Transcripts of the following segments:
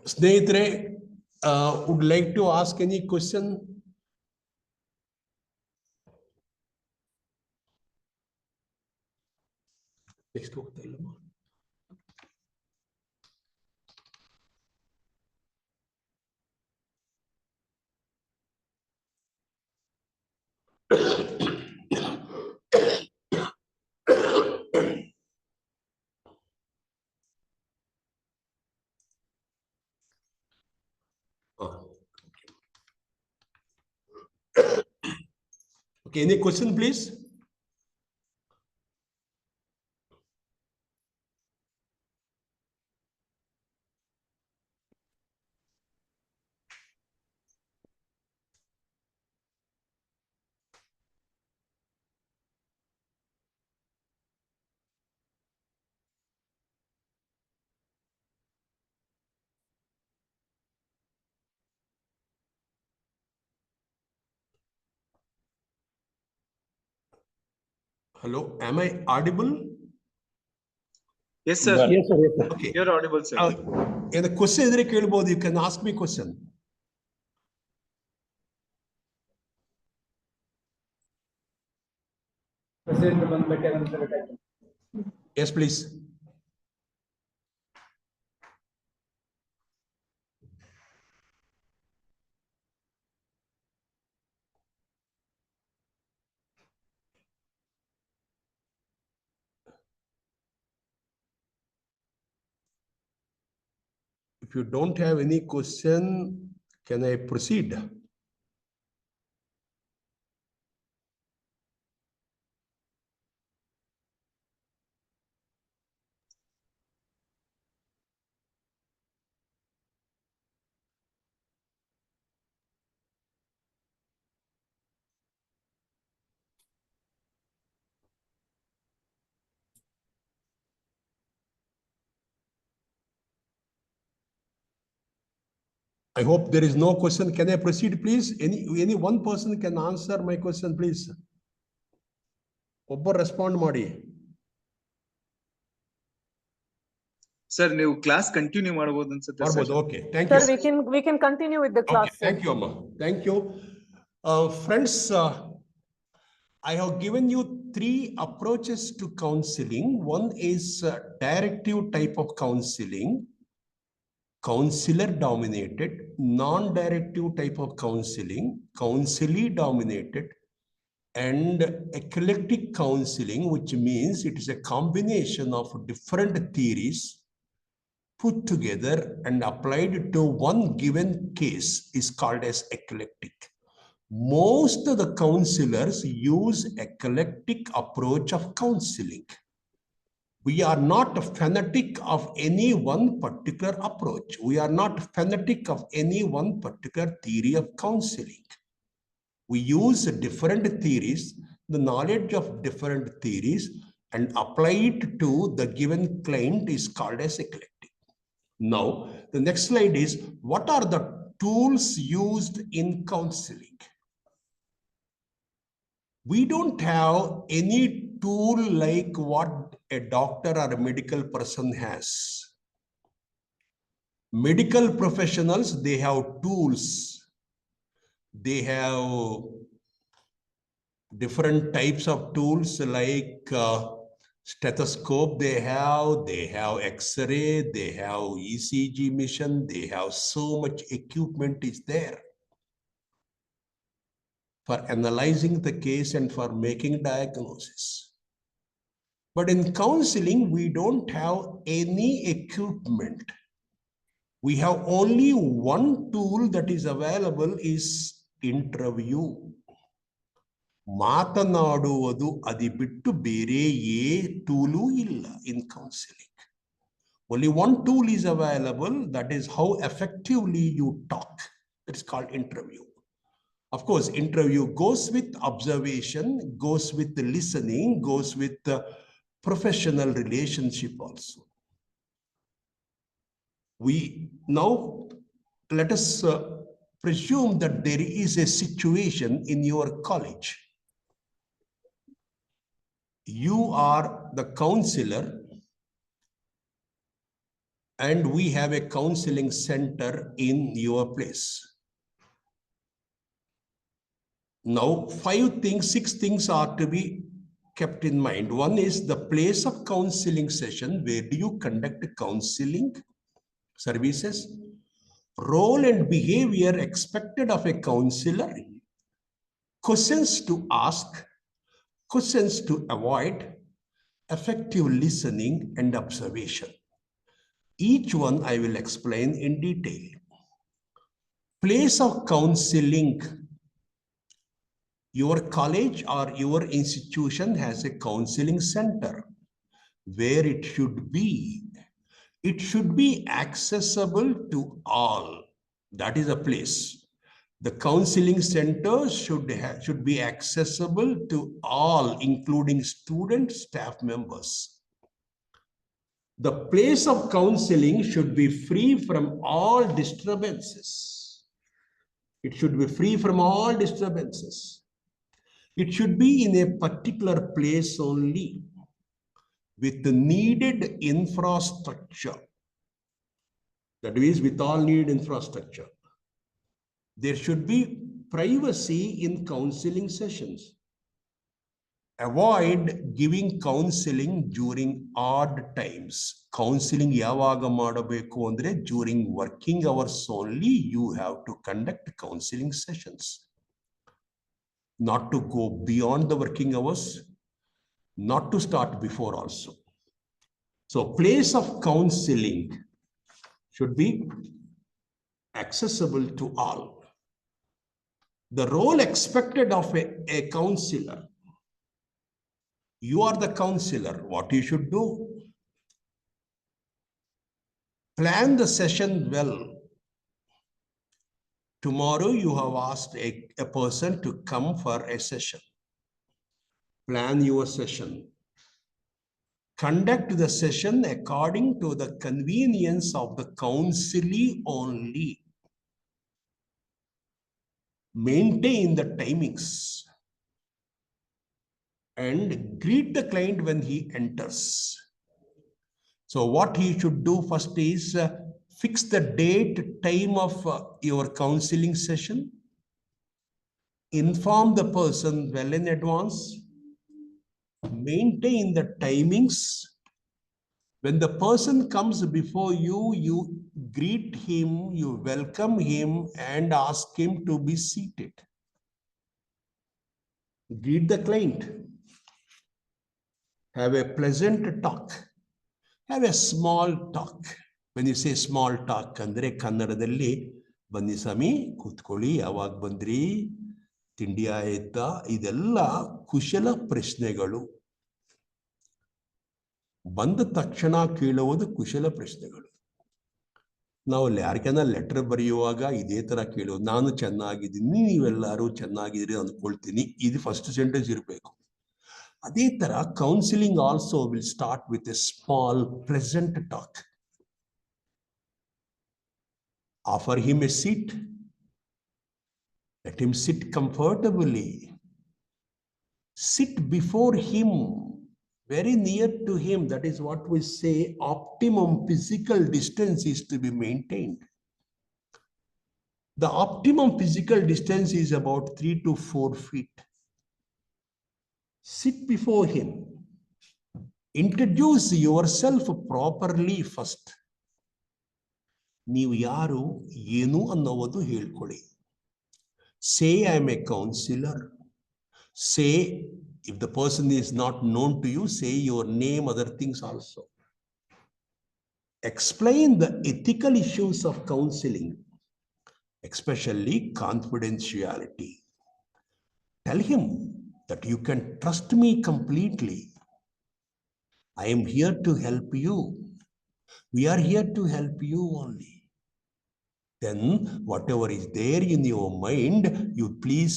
Snehitre, would like to ask any question? Next one. Okay, any question, please? Hello, am I audible? Yes, sir. Yes, sir. Yes, sir. Okay. You're audible, sir. And the question is, you can ask me question. Yes, please. If you don't have any question, can I proceed? I hope there is no question. Can I proceed, please? Any one person can answer my question, please. Obbo respond ಮಾಡಿ. Sir, ನೀವು class continue ಮಾಡಬಹುದು ಅನ್ಸುತ್ತೆ ಮಾಡಬಹುದು. Okay, thank Sir, you. we can continue with the class. Okay, thank you, Amma. Thank you. Friends, I have given you 3 approaches to counseling. One is directive type of counseling, counselor dominated, non-directive type of counseling, counselee dominated, and eclectic counseling, which means it is a combination of different theories put together and applied to one given case is called as eclectic. Most of the counselors use eclectic approach of counseling. We are not fanatic of any one particular approach. We are not fanatic of any one particular theory of counseling. We use different theories, the knowledge of different theories, and apply it to the given client is called as eclectic. Now, the next slide is, what are the tools used in counseling? We don't have any tool like what a doctor or a medical person has. Medical professionals, they have tools. They have different types of tools like stethoscope they have X-ray, they have ECG machine, they have so much equipment is there for analyzing the case and for making diagnosis. But in counseling, we don't have any equipment. We have only one tool that is available is interview. ಮಾತನಾಡುವುದು ಅದು ಬಿಟ್ಟು ಬೇರೆ tool ಇಲ್ಲ in counseling. Only one tool is available, that is how effectively you talk. It's called interview. Of course, interview goes with observation, goes with the listening, goes with the professional relationship also. Now let us presume that there is a situation in your college. You are the counselor and we have a counseling center in your place. Now, 6 things are to be kept in mind. One is the place of counseling session. Where do you conduct counseling services? Role and behavior expected of a counselor. Questions to ask, questions to avoid, effective listening and observation. Each one I will explain in detail. Place of counseling. Your college or your institution has a counseling center. Where it should be? It should be accessible to all. That is a place. The counseling center should be accessible to all, including students, staff members. The place of counseling should be free from all disturbances. It should be free from all disturbances. It should be in a particular place only with the needed infrastructure. That means with all needed infrastructure. There should be privacy in counseling sessions. Avoid giving counseling during odd times. Counseling yavaga madabeku andre during working hours only you have to conduct counseling sessions. Not to go beyond the working hours, not to start before also. So place of counseling should be accessible to all. The role expected of a counselor. You are the counselor. What you should do? Plan the session well. Tomorrow you have asked a person to come for a session. Plan your session. Conduct the session according to the convenience of the counselee only. Maintain the timings and greet the client when he enters. So what he should do first is fix the date, time of your counseling session. Inform the person well in advance. Maintain the timings. When the person comes before you, you greet him, you welcome him and ask him to be seated. Greet the client. Have a pleasant talk. Have a small talk. When you say small talk, andre kannadadalli bandi sami kutkoli yavag bandri tindi ayta idella kushela prashnegalu. ಬಂದ ತಕ್ಷಣ ಕೇಳುವುದು ಕುಶಲ ಪ್ರಶ್ನೆಗಳು. ನಾವು ಯಾರಿಗಾನ letter ಬರೆಯುವಾಗ ಇದೇ ತರ ಕೇಳೋದು, ನಾನು ಚೆನ್ನಾಗಿದ್ದೀನಿ, ನೀವೆಲ್ಲರೂ ಚೆನ್ನಾಗಿದ್ದೀರಿ ಅಂದ್ಕೊಳ್ತೀನಿ, ಇದು ಫಸ್ಟ್ ಸೆಂಟೆನ್ಸ್ ಇರಬೇಕು. ಅದೇ ತರ counselling also will start with A small pleasant talk. Offer him A seat. Let him sit comfortably. Sit before him, very near to him. That is what we say optimum physical distance is to be maintained. The optimum physical distance is about 3 to 4 feet. Sit before him. Introduce yourself properly first. ನೀವು ಯಾರು ಏನು ಅನ್ನೋದು ಹೇಳ್ಕೊಳ್ಳಿ. Say I am a counselor. Say, if the person is not known to you, say your name, other things also. Explain the ethical issues of counseling, especially confidentiality. Tell him that you can trust me completely. I am here to help you. We are here to help you only. Then whatever is there in your mind, you please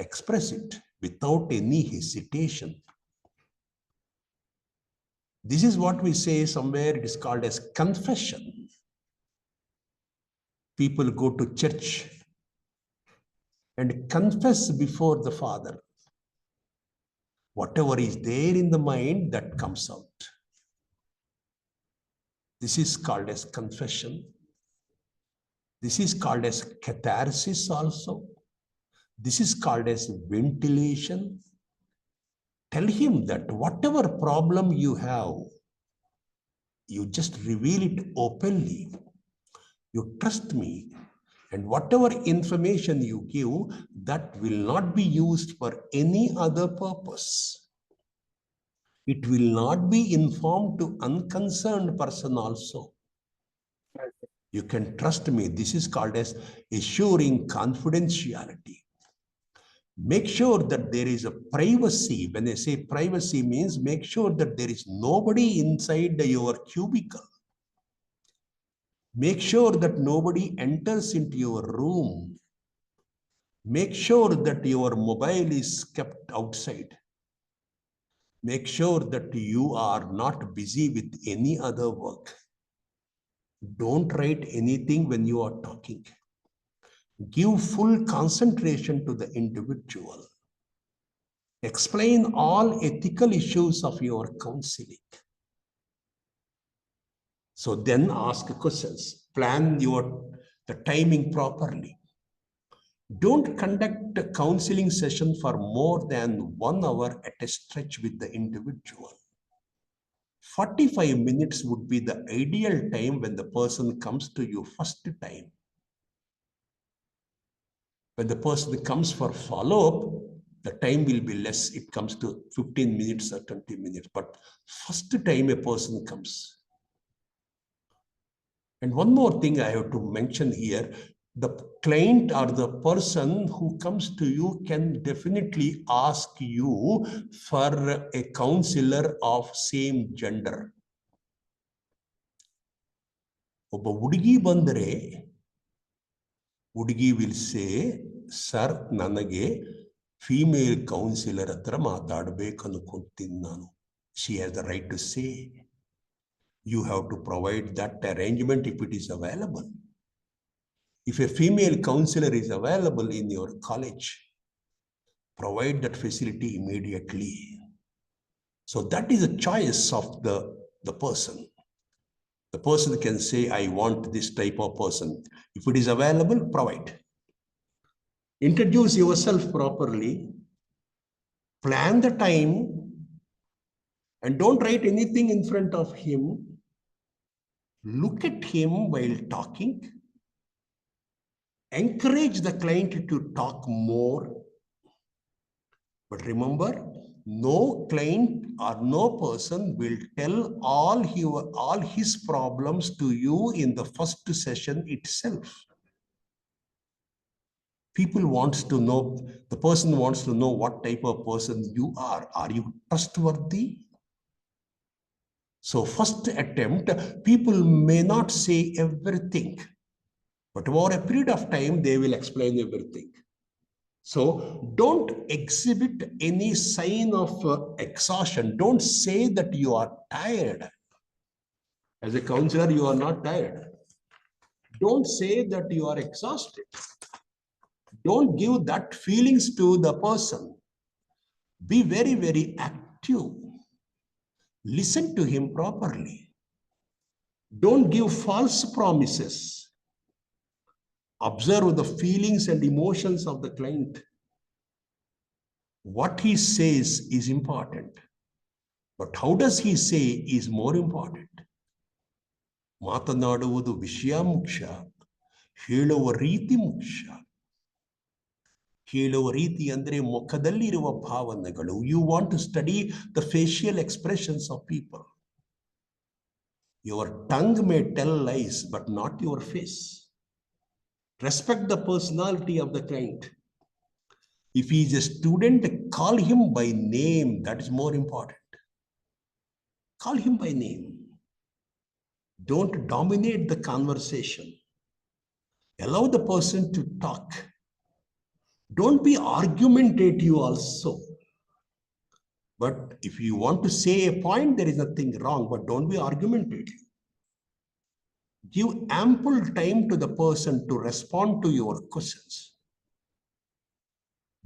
express it without any hesitation. This is what we say somewhere, it is called as confession. People go to church and confess before the Father. Whatever is there in the mind, that comes out. This is called as confession. This is called as catharsis also. This is called as ventilation. Tell him that whatever problem you have, you just reveal it openly. You trust me. And whatever information you give, that will not be used for any other purpose. It will not be informed to unconcerned person also. You can trust me. This is called as assuring confidentiality. Make sure that there is a privacy. When I say privacy means make sure that there is nobody inside your cubicle. Make sure that nobody enters into your room. Make sure that your mobile is kept outside. Make sure that you are not busy with any other work. Don't write anything when you are talking. Give full concentration to the individual. Explain all ethical issues of your counseling. So then ask questions. Plan the timing properly. Don't conduct a counseling session for more than 1 hour at a stretch with the individual. 45 minutes would be the ideal time when the person comes to you first time. When the person comes for follow-up, the time will be less. It comes to 15 minutes or 20 minutes. But first time a person comes. And one more thing I have to mention here, the client or the person who comes to you can definitely ask you for a counselor of same gender. Obba hudigi bandre, hudigi will say, sir, nanage female counselor hatra matadbeku anukontini nanu. She has the right to say. You have to provide that arrangement if it is available. If a female counselor is available in your college, provide that facility immediately. So that is a choice of the person. The person can say, I want this type of person. If it is available, provide. Introduce yourself properly. Plan the time. And don't write anything in front of him. Look at him while talking. Encourage the client to talk more. But remember, no client or no person will tell all his problems to you in the first session itself. People wants to know, the person wants to know what type of person you are. Are you trustworthy? So first attempt, people may not say everything, but over a period of time, they will explain everything. So don't exhibit any sign of exhaustion. Don't say that you are tired. As a counselor, you are not tired. Don't say that you are exhausted. Don't give that feelings to the person. Be very, very active. Listen to him properly. Don't give false promises. Observe the feelings and emotions of the client. What he says is important, but how does he say is more important. ಮಾತನಾಡುವುದು ವಿಷಯ ಮುಖ್ಯ, ಹೇಳುವ ರೀತಿ ಮುಖ್ಯ. ಹೇಳುವ ರೀತಿ ಅಂದರೆ ಮುಖದಲ್ಲಿರುವ ಭಾವನೆಗಳು. You want to study the facial expressions of people. Your tongue may tell lies, but not your face. Respect the personality of the client. If he is a student, call him by name. That is more important. Call him by name. Don't dominate the conversation. Allow the person to talk. Don't be argumentative also. But if you want to say a point, there is nothing wrong, but don't be argumentative. Give ample time to the person to respond to your questions.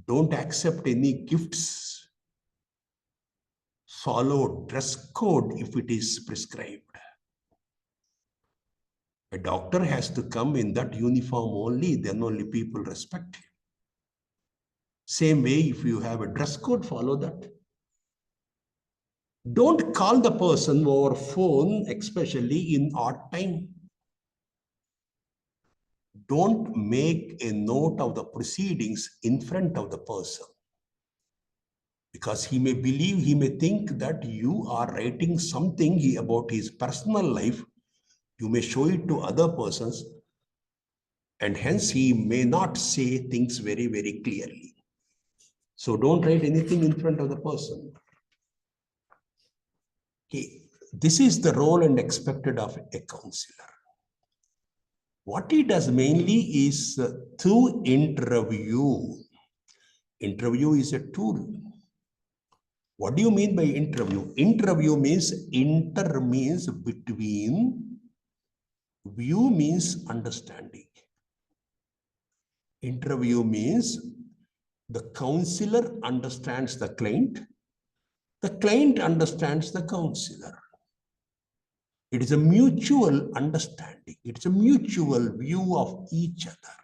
Don't accept any gifts. Follow dress code if it is prescribed. A doctor has to come in that uniform only, then only people respect him. Same way, if you have a dress code, follow that. Don't call the person over phone, especially in odd time. Don't make a note of the proceedings in front of the person, because he may believe, he may think that you are writing something about his personal life. You may show it to other persons, and hence he may not say things very, very clearly. So don't write anything in front of the person. Okay. This is the role and expected of a counselor. What he does mainly is through interview. Interview is a tool. What do you mean by interview? Interview means inter means between, view means understanding. Interview means the counselor understands the client understands the counselor. It is a mutual understanding. It's a mutual view of each other.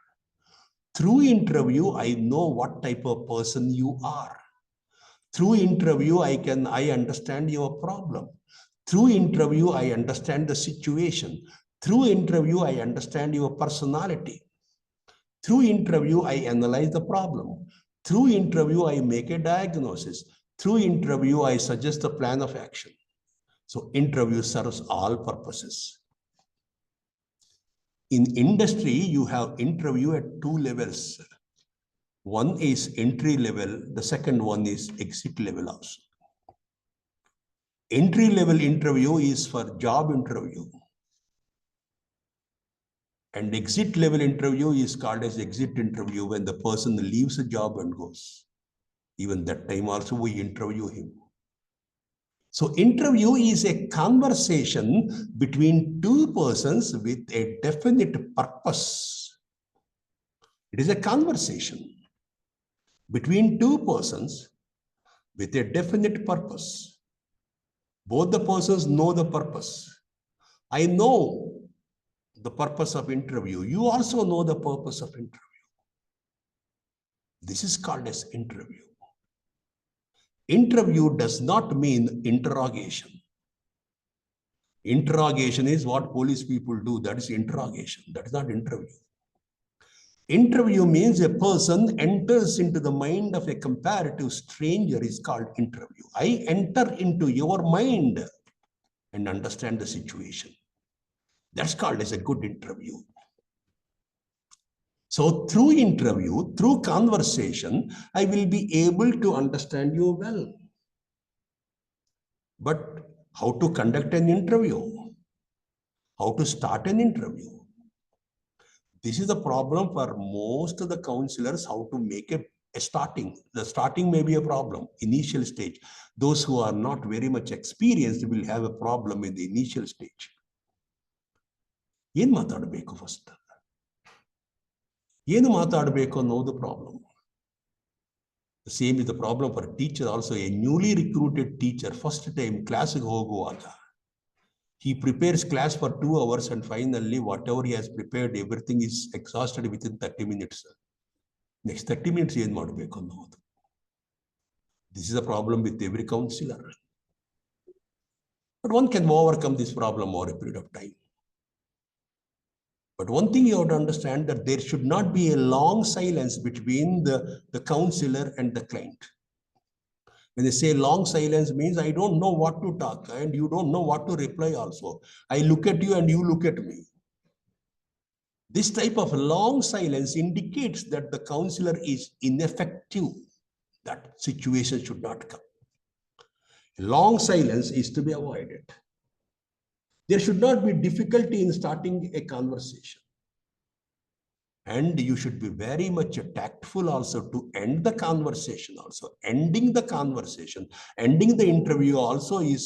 Through interview, I know what type of person you are. Through interview, I understand your problem. Through interview, I understand the situation. Through interview, I understand your personality. Through interview, I analyze the problem. Through interview, I make a diagnosis. Through interview, I suggest a plan of action. So interview serves all purposes. In industry, you have interview at two levels. One is entry level, the second one is exit level also. Entry level interview is for job interview. And exit level interview is called as exit interview when the person leaves a job and goes. Even that time also we interview him. So interview is a conversation between two persons with a definite purpose. It is a conversation between two persons with a definite purpose. Both the persons know the purpose. I know the purpose of interview. You also know the purpose of interview. This is called as interview. Interview does not mean interrogation. Interrogation is what police people do. That is interrogation. That is not interview. Interview means a person enters into the mind of a comparative stranger is called interview. I enter into your mind and understand the situation. That's called as a good interview. So through interview, through conversation, I will be able to understand you well. But how to conduct an interview? How to start an interview? This is the problem for most of the counselors, how to make a starting. The starting may be a problem, initial stage. Those who are not very much experienced will have a problem in the initial stage. ಏನು ಮಾತಾಡಬೇಕು first? ಏನು ಮಾತಾಡಬೇಕು ಅನ್ನೋದು problem. The same is the problem for a teacher also. A newly recruited teacher, first time class ಗೆ ಹೋಗುವಾಗ, he prepares class for 2 hours and finally whatever he has prepared, everything is exhausted within 30 minutes. Next 30 minutes ಏನು ಮಾಡಬೇಕು ಅನ್ನೋದು. This is a problem with every counselor. But one can overcome this problem over a period of time. But one thing you have to understand, that there should not be a long silence between the counselor and the client. When they say long silence means I don't know what to talk and you don't know what to reply also. I look at you and you look at me. This type of long silence indicates that the counselor is ineffective. That situation should not come. Long silence is to be avoided. There should not be difficulty in starting a conversation. And you should be very much tactful also to end the conversation also. Ending the conversation, ending the interview also is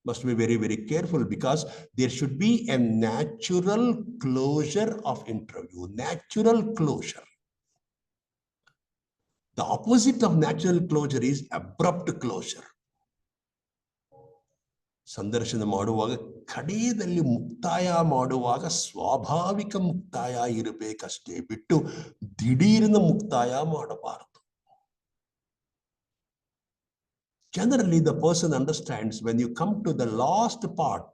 must be very, very careful, because there should be a natural closure of interview, natural closure. The opposite of natural closure is abrupt closure. ಸಂದರ್ಶನ ಮಾಡುವಾಗ ಕಡೆಯಲ್ಲಿ ಮುಕ್ತಾಯ ಮಾಡುವಾಗ ಸ್ವಾಭಾವಿಕ ಮುಕ್ತಾಯ ಇರಬೇಕಷ್ಟೇ ಬಿಟ್ಟು ದಿಢೀರಿನ ಮುಕ್ತಾಯ ಮಾಡಬಾರದು. Generally, the person understands when you come to the last part,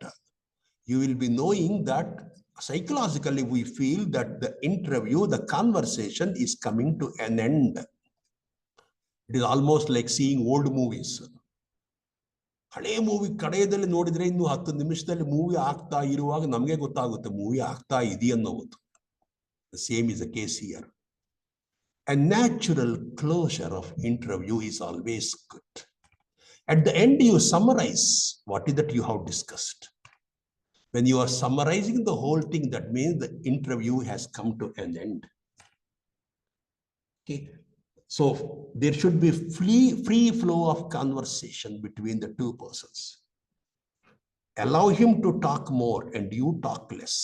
you will be knowing that psychologically we feel that the interview, the conversation is coming to an end. It is almost like seeing old movies. ಹಳೆ movie ಕಡೆಯದಲ್ಲಿ ನೋಡಿದ್ರೆ ಇನ್ನು 10 ನಿಮಿಷದಲ್ಲಿ movie ಆಗ್ತಾ ಇರುವಾಗ ನಮಗೆ ಗೊತ್ತಾಗುತ್ತೆ movie ಆಗ್ತಾ ಇದೆಯನ್ನೋದು. The same is the case here. A natural closure of interview is always good. At the end, you summarize what is that you have discussed. When you are summarizing the whole thing, that means the interview has come to an end. Okay. So there should be free flow of conversation between the two persons. Allow him to talk more and you talk less.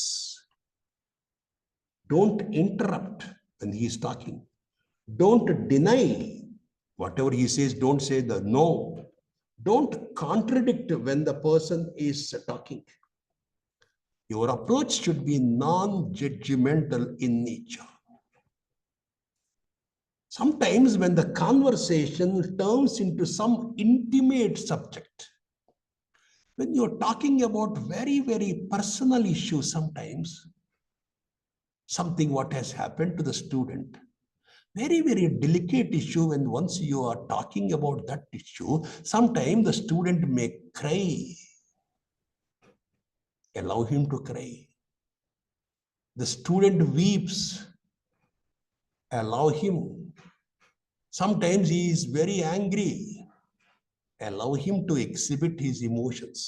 Don't interrupt when he is talking. Don't deny whatever he says. Don't say the no. Don't contradict when the person is talking. Your approach should be non-judgmental in nature. Sometimes when the conversation turns into some intimate subject, when you're talking about very, very personal issues, sometimes something what has happened to the student, very, very delicate issue, when once you are talking about that issue, sometimes the student may cry. Allow him to cry. The student weeps. Allow him. Sometimes he is very angry. Allow him to exhibit his emotions.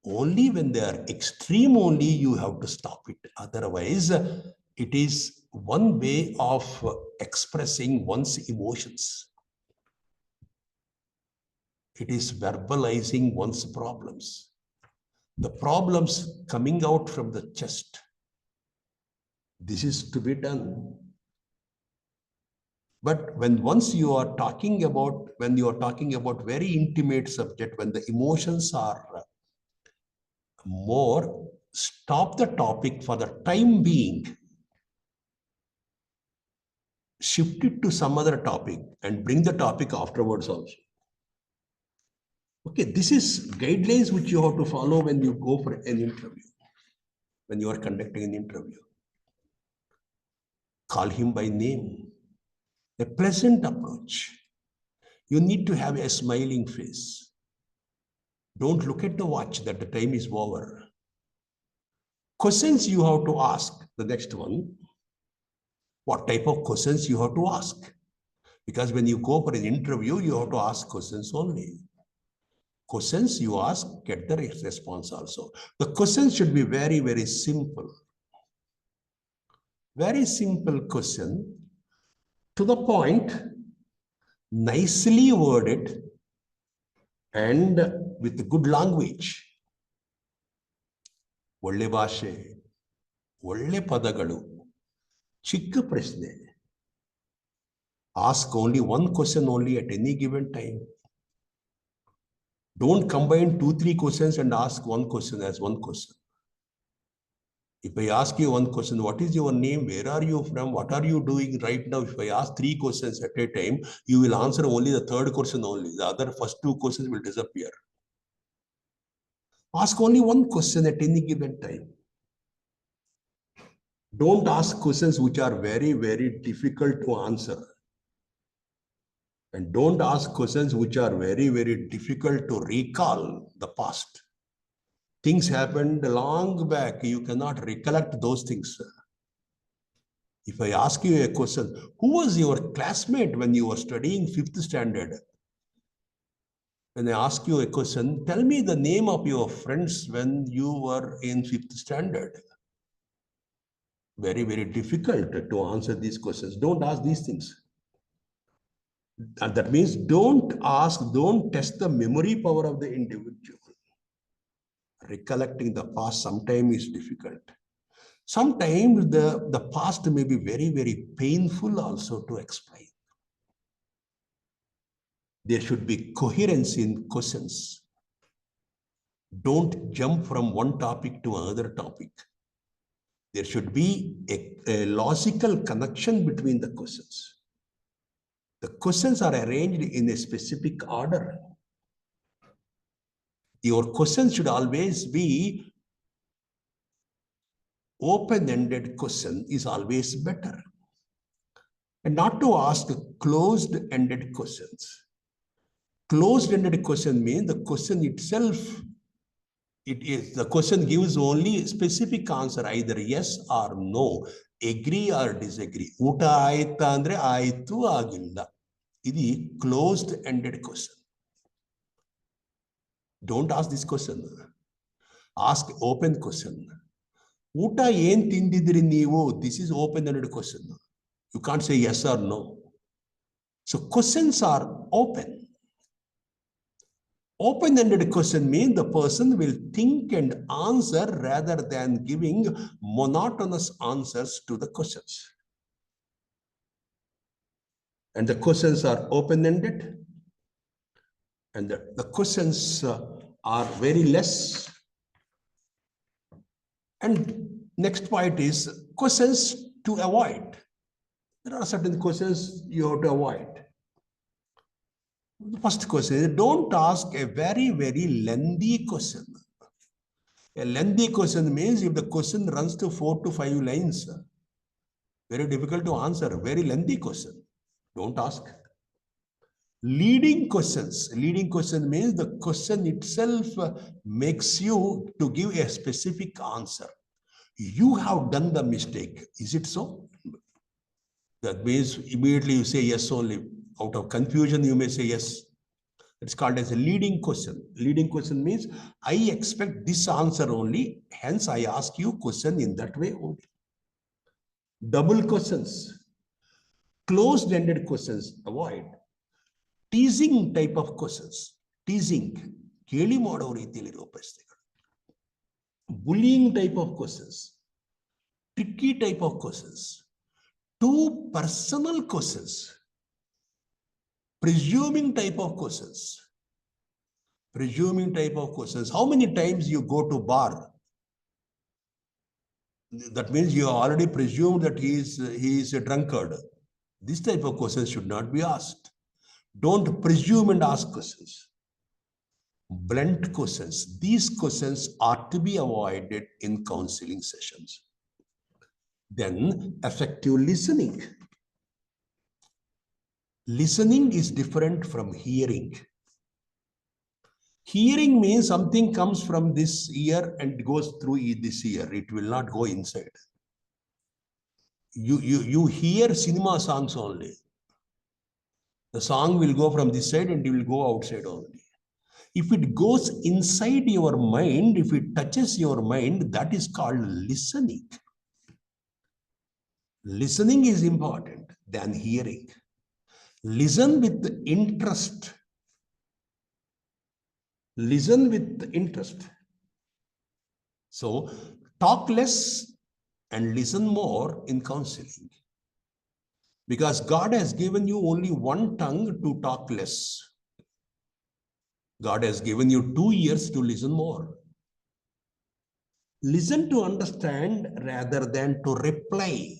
Only when they are extreme, only you have to stop it. Otherwise, it is one way of expressing one's emotions. It is verbalizing one's problems. The problems coming out from the chest. This is to be done. But when once you are talking about very intimate subject, when the emotions are more, stop the topic for the time being. Shift it to some other topic and bring the topic afterwards also. Okay, this is guidelines which you have to follow when you go for an interview, when you are conducting an interview. Call him by name. A pleasant approach. You need to have a smiling face. Don't look at the watch that the time is over. Questions you have to ask, the next one. What type of questions you have to ask? Because when you go for an interview, you have to ask questions only. Questions you ask, get the response also. The questions should be very, very simple. Very simple question, to the point, nicely worded, and with good language. ಒಳ್ಳೆ ಭಾಷೆ, ಒಳ್ಳೆ ಪದಗಳು, ಚಿಕ್ಕ ಪ್ರಶ್ನೆ. Ask only one question only at any given time. Don't combine 2-3 questions and ask one question as one question. If I ask you one question, what is your name? Where are you from? What are you doing right now? If I ask 3 questions at a time, you will answer only the third question only. The other first 2 questions will disappear. Ask only one question at any given time. Don't ask questions which are very, very difficult to answer. And don't ask questions which are very, very difficult to recall the past. Things happened long back. You cannot recollect those things. If I ask you a question, who was your classmate when you were studying 5th standard? When I ask you a question, tell me the name of your friends when you were in 5th standard. Very, very difficult to answer these questions. Don't ask these things. And that means don't test the memory power of the individual. Recollecting the past sometimes is difficult. Sometimes the past may be very, very painful also to explain. There should be coherence in questions. Don't jump from one topic to another topic. There should be a logical connection between the questions. The questions are arranged in a specific order. Your questions should always be open-ended question is always better. And not to ask closed-ended questions. Closed-ended question means the question itself, the question gives only specific answer, either yes or no, agree or disagree. Uta aita andre aitu agilla. Idi closed-ended question. Don't ask this question. Ask open question. Uta yen tindidri neevu? This is open-ended question. You can't say yes or no. So questions are open. Open-ended question means the person will think and answer rather than giving monotonous answers to the questions. And the questions are open-ended. And the questions are very less. And next point is questions to avoid. There are certain questions you have to avoid. The first question is, don't ask a very, very lengthy question. A lengthy question means if the question runs to 4 to 5 lines, very difficult to answer, very lengthy question. Don't ask. Leading questions. Leading question means the question itself makes you to give a specific answer. You have done the mistake. Is it so? That means immediately you say yes only. Out of confusion, you may say yes. It's called as a leading question. Leading question means I expect this answer only. Hence, I ask you question in that way only. Double questions. Closed-ended questions, avoid. Teasing type of questions. Teasing. Bullying type of questions. Tricky type of questions. Too personal questions. Presuming type of questions. Presuming type of questions. How many times you go to bar? That means you already presumed that he is a drunkard. This type of questions should not be asked. Don't presume and ask questions. Blunt questions. These questions are to be avoided in counseling sessions. Then effective listening. Listening is different from hearing. Hearing means something comes from this ear and goes through this ear. It will not go inside. You hear cinema songs only. The song will go from this side and it will go outside only. If it goes inside your mind, if it touches your mind, that is called listening. Listening is important than hearing. Listen with interest. Listen with interest. So talk less and listen more in counseling. Because God has given you only one tongue to talk less. God has given you 2 ears to listen more. Listen to understand rather than to reply.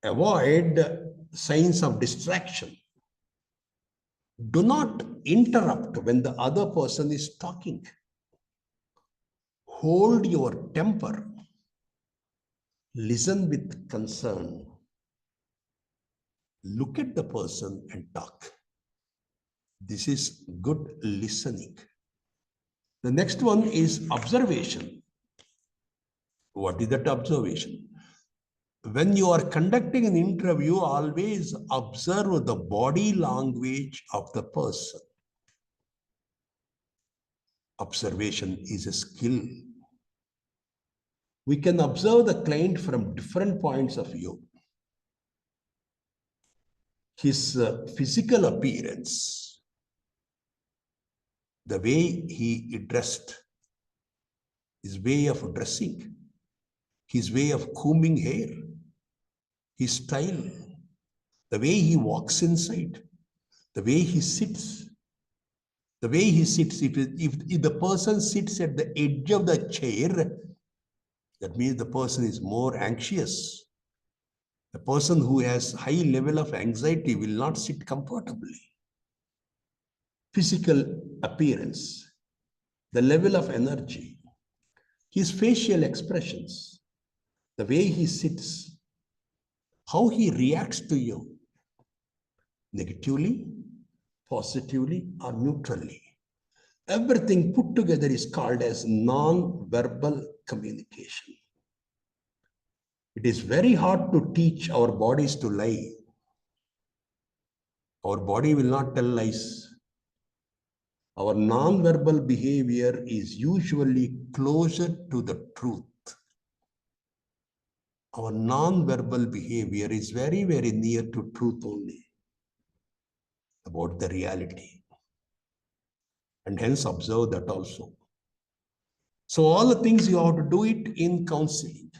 Avoid signs of distraction. Do not interrupt when the other person is talking. Hold your temper. Listen with concern. Look at the person and talk. This is good listening. The next one is observation. What is that observation? When you are conducting an interview, always observe the body language of the person. Observation is a skill. We can observe the client from different points of view. His physical appearance, the way he dressed, his way of dressing, his way of combing hair, his style, the way he walks inside, the way he sits, The way he sits, if the person sits at the edge of the chair, that means the person is more anxious. The person who has high level of anxiety will not sit comfortably. Physical appearance, the level of energy, his facial expressions, the way he sits, how he reacts to you, negatively, positively, or neutrally. Everything put together is called as non-verbal communication. It is very hard to teach our bodies to lie. Our body will not tell lies. Our non-verbal behavior is usually closer to the truth. Our non-verbal behavior is very, very near to truth only, about the reality. And hence observe that also. So all the things you have to do it in counseling.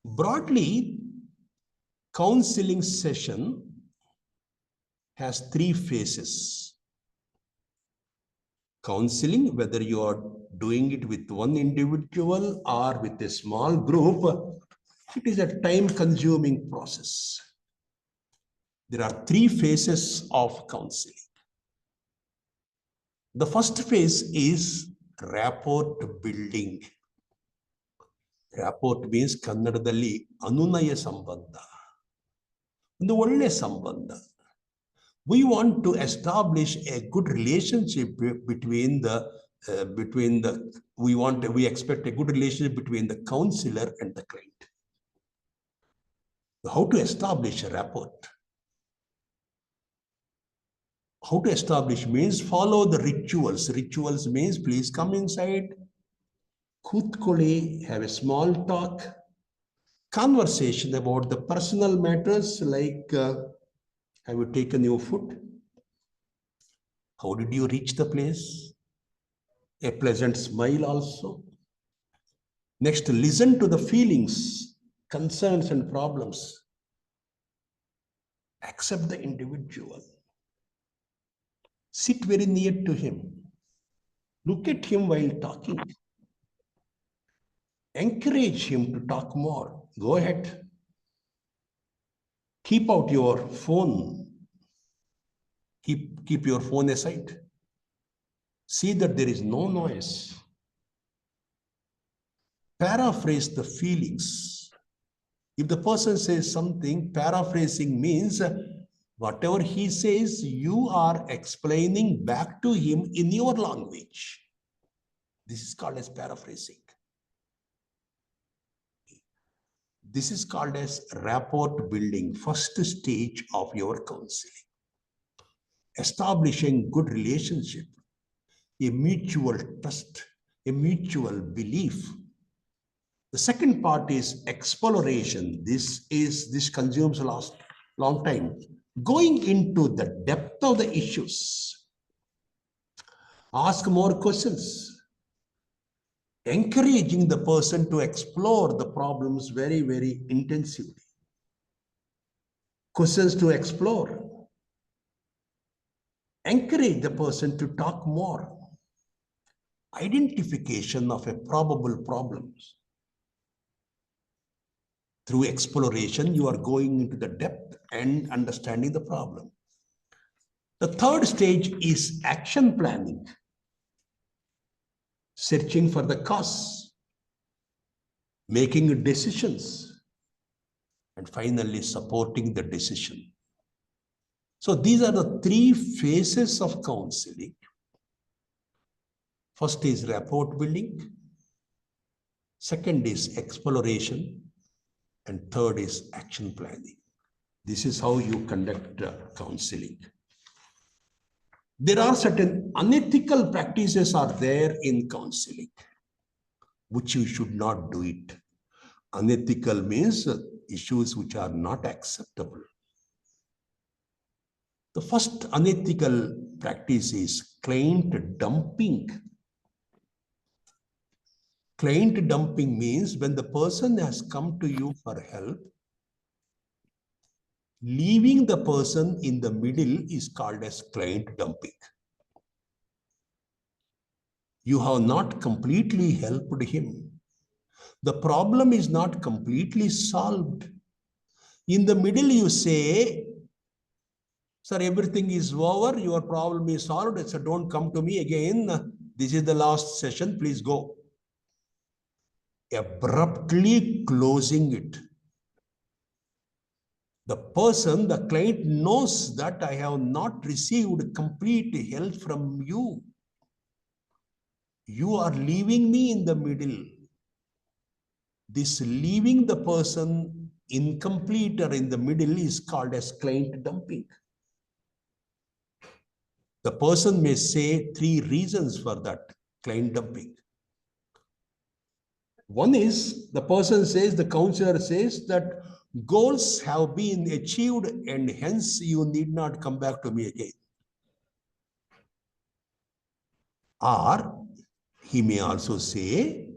Broadly, counseling session has 3 phases. Counseling, whether you are doing it with one individual or with a small group, it is a time-consuming process. There are 3 phases of counseling. The first phase is rapport building. Rapport means Kannadadalli Anunaya Sambandha. ಒಂದು ಒಳ್ಳೆ ಸಂಬಂಧ. We want to establish a good relationship we expect a good relationship between the counselor and the client. How to establish a rapport? How to establish means follow the rituals. Rituals means please come inside, kutkoli, have a small talk, conversation about the personal matters like have you taken your food? How did you reach the place? A pleasant smile also. Next, listen to the feelings, concerns and problems. Accept the individual. Sit very near to him. Look at him while talking. Encourage him to talk more. Go ahead. Keep out your phone. Keep your phone aside. See that there is no noise. Paraphrase the feelings. If the person says something, paraphrasing means whatever he says, you are explaining back to him in your language. This is called as paraphrasing. This is called as rapport building, first stage of your counseling. Establishing good relationship, a mutual trust, a mutual belief. The second part is exploration. This consumes a long time. Going into the depth of the issues. Ask more questions. Encouraging the person to explore the problems very, very intensively. Questions to explore. Encourage the person to talk more. Identification of a probable problems. Through exploration, you are going into the depth and understanding the problem. The third stage is action planning. Searching for the cause, making decisions, and finally supporting the decision. So these are the 3 phases of counseling. First is rapport building. Second is exploration. And third is action planning. This is how you conduct counseling. There are certain unethical practices are there in counseling, which you should not do it. Unethical means issues which are not acceptable. The first unethical practice is client dumping. Client dumping means when the person has come to you for help, Leaving the person in the middle is called as client dumping. You have not completely helped him. The problem is not completely solved. In the middle, you say, sir, everything is over. Your problem is solved. So don't come to me again. This is the last session. Please go. Abruptly closing it. The person, the client knows that I have not received complete help from you. You are leaving me in the middle. This leaving the person incomplete or in the middle is called as client dumping. The person may say 3 reasons for that client dumping. One is the person says, the counselor says that goals have been achieved and hence you need not come back to me again. Or he may also say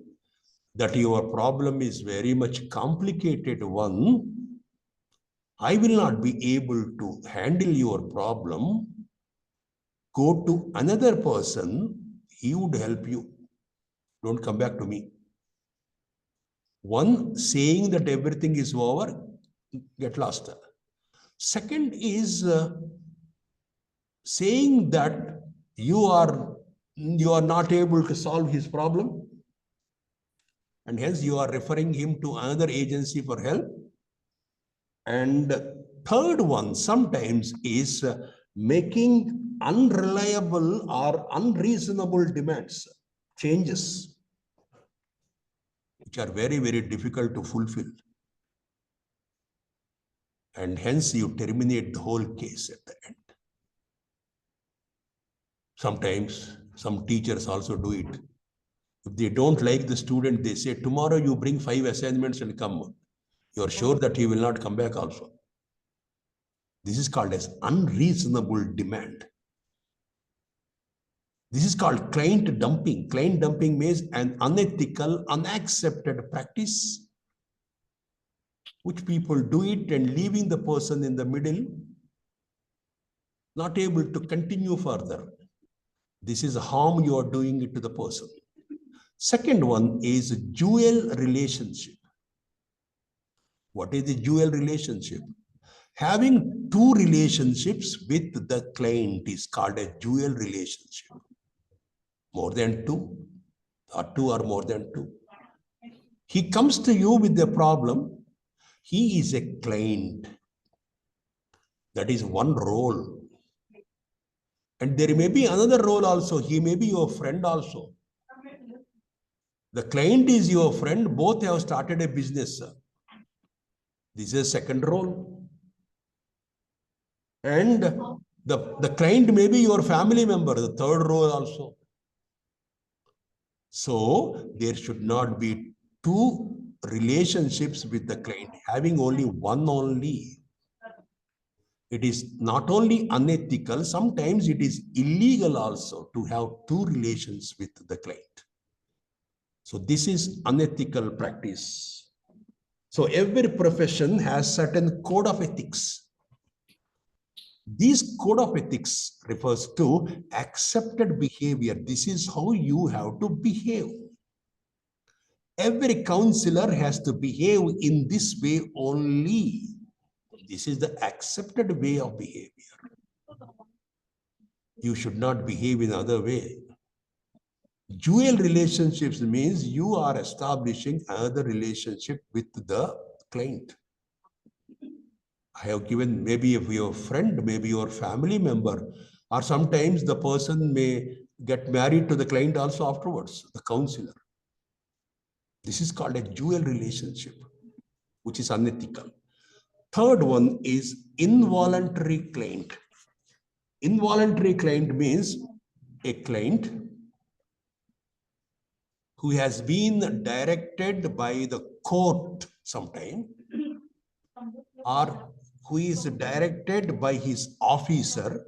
that your problem is very much complicated one. I will not be able to handle your problem. Go to another person, he would help you. Don't come back to me. One, saying that everything is over, get lost. Second is saying that you are not able to solve his problem, and hence you are referring him to another agency for help. And third one sometimes is making unreliable or unreasonable demands, changes, which are very, very difficult to fulfill. And hence you terminate the whole case at the end. Sometimes some teachers also do it. If they don't like the student, they say, tomorrow you bring 5 assignments and come. You are sure that he will not come back also. This is called as unreasonable demand. This is called client dumping. Client dumping means an unethical, unaccepted practice, which people do it and leaving the person in the middle, not able to continue further. This is harm you are doing it to the person. Second one is dual relationship. What is the dual relationship? Having 2 relationships with the client is called a dual relationship. More than 2 or 2 or more than 2. He comes to you with a problem. He is a client. That is one role. And there may be another role also. He may be your friend also. The client is your friend. Both have started a business. This is a second role. And the client may be your family member, the third role also. So there should not be 2 relationships with the client. Having only one only. It is not only unethical, sometimes it is illegal also to have 2 relations with the client. So this is unethical practice. So every profession has certain code of ethics. This code of ethics refers to accepted behavior. This is how you have to behave. Every counselor has to behave in this way only. This is the accepted way of behavior. You should not behave in other way. Dual relationships means you are establishing another relationship with the client. I have given maybe if your friend, maybe your family member, or sometimes the person may get married to the client also afterwards, the counselor. This is called a dual relationship, which is unethical. Third one is involuntary client. Involuntary client means a client who has been directed by the court sometime, or who is directed by his officer.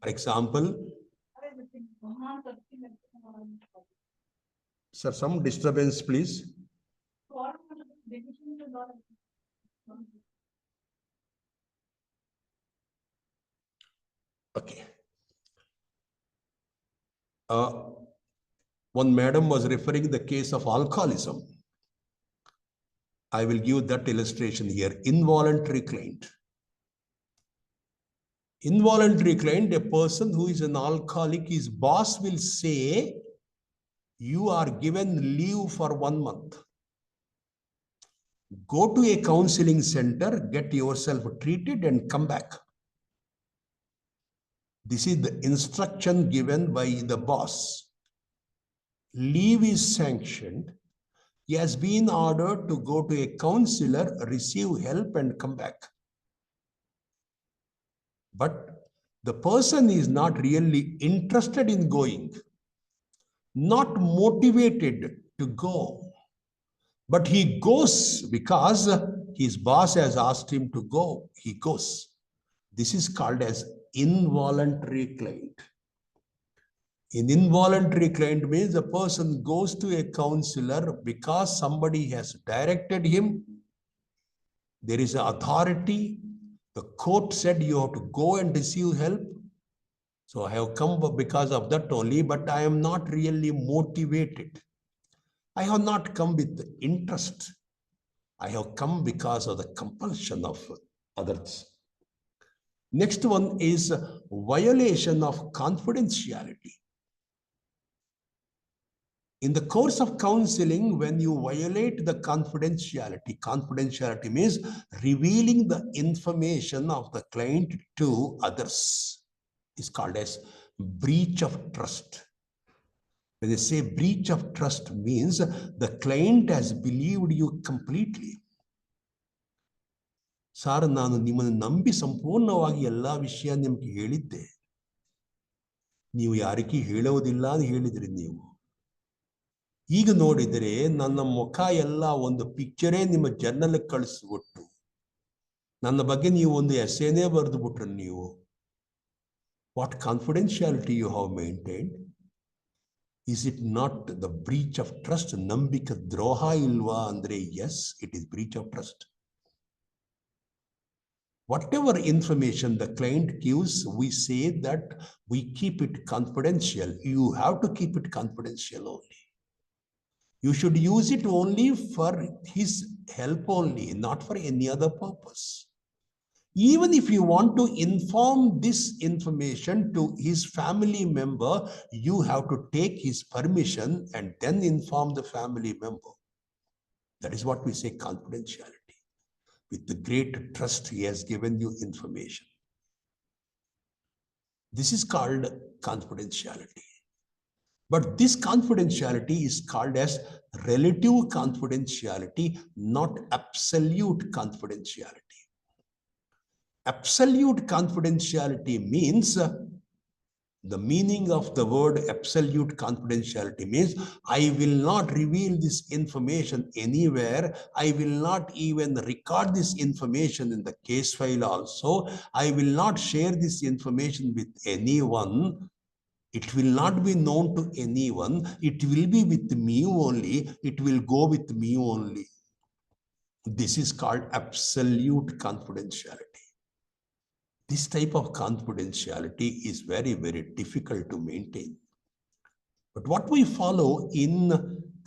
For example, sir, some disturbance, please. Okay. One madam was referring the case of alcoholism. I will give that illustration here. Involuntary client. Involuntary client, a person who is an alcoholic, his boss will say, you are given leave for 1 month. Go to a counseling center, get yourself treated and come back. This is the instruction given by the boss. Leave is sanctioned. He has been ordered to go to a counselor, receive help and come back. But the person is not really interested in going, not motivated to go. But he goes because his boss has asked him to go. He goes. This is called as involuntary client. An involuntary client means a person goes to a counselor because somebody has directed him. There is an authority. The court said you have to go and receive help. So I have come because of that only, but I am not really motivated. I have not come with interest. I have come because of the compulsion of others. Next one is violation of confidentiality. In the course of counseling, when you violate the confidentiality means revealing the information of the client to others, is called as breach of trust. When they say breach of trust means the client has believed you completely. Sir, ನಾನು ನಿಮ್ಮನ್ನು ನಂಬಿ ಸಂಪೂರ್ಣವಾಗಿ ಎಲ್ಲ ವಿಷಯ ನಿಮಗೆ ಹೇಳಿದ್ದೆ. ನೀವು ಯಾರಿಗೂ ಹೇಳೋದಿಲ್ಲ ಅಂತ ಹೇಳಿದ್ರಿ ನೀವು. ಈಗ ನೋಡಿದರೆ ನನ್ನ ಮುಖ ಎಲ್ಲ ಒಂದು ಪಿಕ್ಚರೇ ನಿಮ್ಮ ಜರ್ನಲ್ ಕಳಿಸ್ಬಿಟ್ಟು ನನ್ನ ಬಗ್ಗೆ ನೀವು ಒಂದು ಎಸ್ಸೇನೇ ಬರೆದು ಬಿಟ್ರು ನೀವು. What confidentiality you have maintained? Is it not the breach of trust? ನಂಬಿಕೆ ದ್ರೋಹ ಇಲ್ವಾ ಅಂದ್ರೆ yes, it is breach of trust. Whatever information the client gives, we say that we keep it confidential. You have to keep it confidential only. You should use it only for his help only, not for any other purpose. Even if you want to inform this information to his family member, you have to take his permission and then inform the family member. That is what we say confidentiality. With the great trust, he has given you information. This is called confidentiality. But this confidentiality is called as relative confidentiality, not absolute confidentiality. Absolute confidentiality means, the meaning of the word absolute confidentiality means, I will not reveal this information anywhere. I will not even record this information in the case file also. I will not share this information with anyone. It will not be known to anyone. It will be with me only. It will go with me only. This is called absolute confidentiality. This type of confidentiality is very, very difficult to maintain. But what we follow in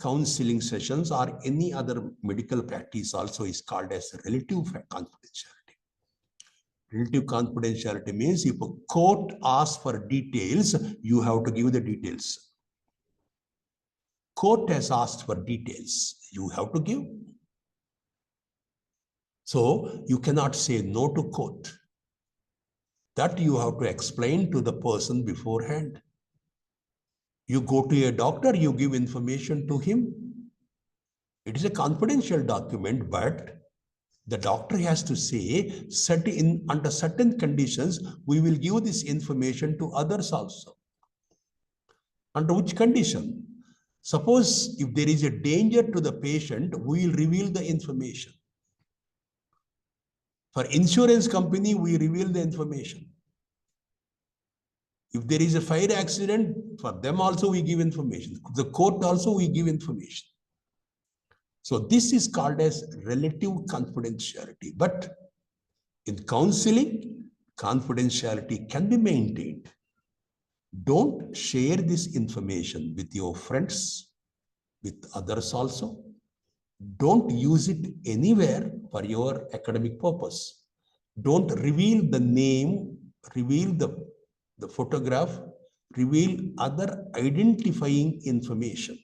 counseling sessions or any other medical practice also is called as relative confidentiality. Relative confidentiality means if a court asks for details, you have to give the details. Court has asked for details, you have to give. So you cannot say no to court. That you have to explain to the person beforehand. You go to a doctor, you give information to him. It is a confidential document, but the doctor has to say, under certain conditions, we will give this information to others also. Under which condition? Suppose if there is a danger to the patient, we will reveal the information. For insurance company, we reveal the information. If there is a fire accident, for them also we give information. The court also we give information. So this is called as relative confidentiality. But in counseling, confidentiality can be maintained. Don't share this information with your friends, with others also. Don't use it anywhere for your academic purpose. Don't reveal the name, reveal the photograph, reveal other identifying information.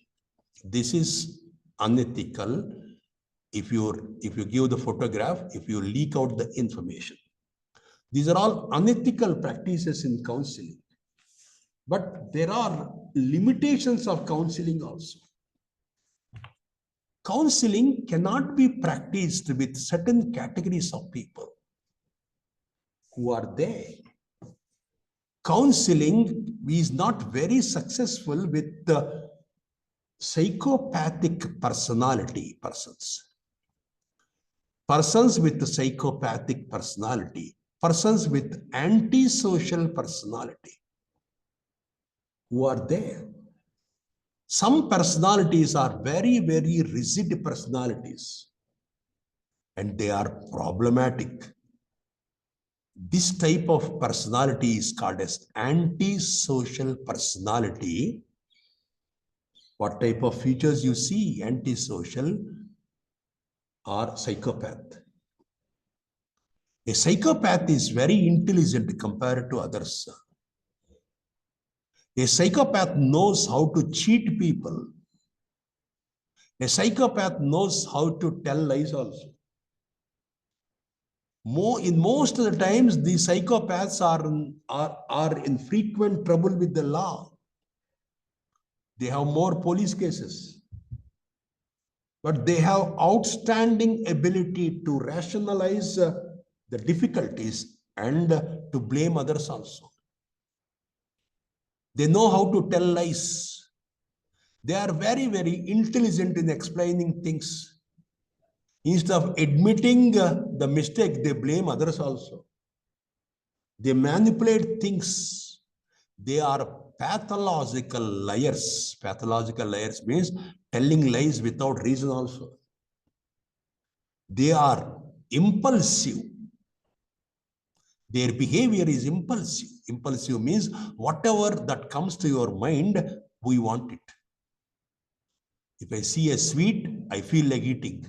This is unethical. If you give the photograph, if you leak out the information. These are all unethical practices in counseling. But there are limitations of counseling also. Counseling cannot be practiced with certain categories of people. Who are they? Counseling is not very successful with the psychopathic personality persons. Persons with psychopathic personality, persons with antisocial personality. Who are there? Some personalities are very, very rigid personalities, and they are problematic. This type of personality is called as antisocial personality. What type of features you see? Antisocial or psychopath. A psychopath is very intelligent compared to others. A psychopath knows how to cheat people. A psychopath knows how to tell lies also. In most of the times, the psychopaths are in frequent trouble with the law. They have more police cases. But they have outstanding ability to rationalize the difficulties and to blame others also. They know how to tell lies. They are very, very intelligent in explaining things. Instead of admitting the mistake, they blame others also. They manipulate things. They are pathological liars. Pathological liars means telling lies without reason also. They are impulsive. Their behavior is impulsive. Impulsive means whatever that comes to your mind, we want it. If I see a sweet, I feel like eating.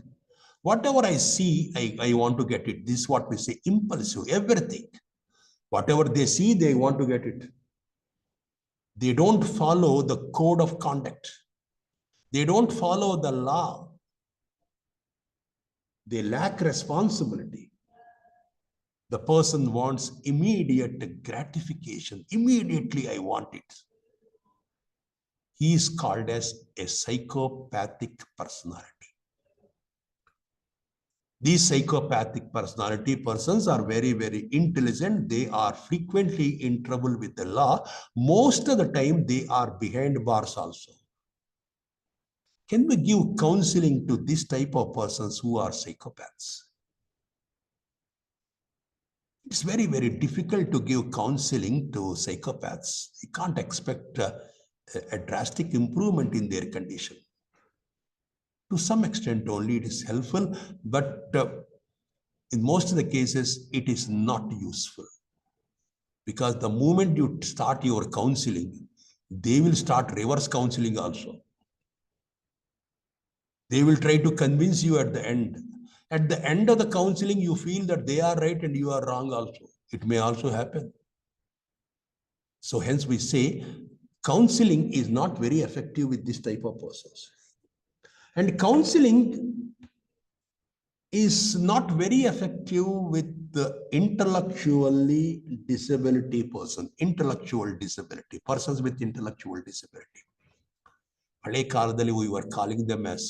Whatever I see, I want to get it. This is what we say, impulsive, everything. Whatever they see, they want to get it. They don't follow the code of conduct. They don't follow the law. They lack responsibility. The person wants immediate gratification. Immediately, I want it. He is called as a psychopathic personality. These psychopathic personality persons are very, very intelligent. They are frequently in trouble with the law. Most of the time, they are behind bars also. Can we give counseling to this type of persons who are psychopaths? It's very, very difficult to give counseling to psychopaths. You can't expect a drastic improvement in their condition. To some extent only it is helpful, but in most of the cases, it is not useful. Because the moment you start your counseling, they will start reverse counseling also. They will try to convince you at the end. At the end of the counseling, you feel that they are right and you are wrong also. It may also happen. So hence we say, counseling is not very effective with this type of persons. And counseling is not very effective with the intellectually disability person, intellectual disability, persons with intellectual disability. ಹಳೆ ಕಾಲದಲ್ಲಿ we were calling them as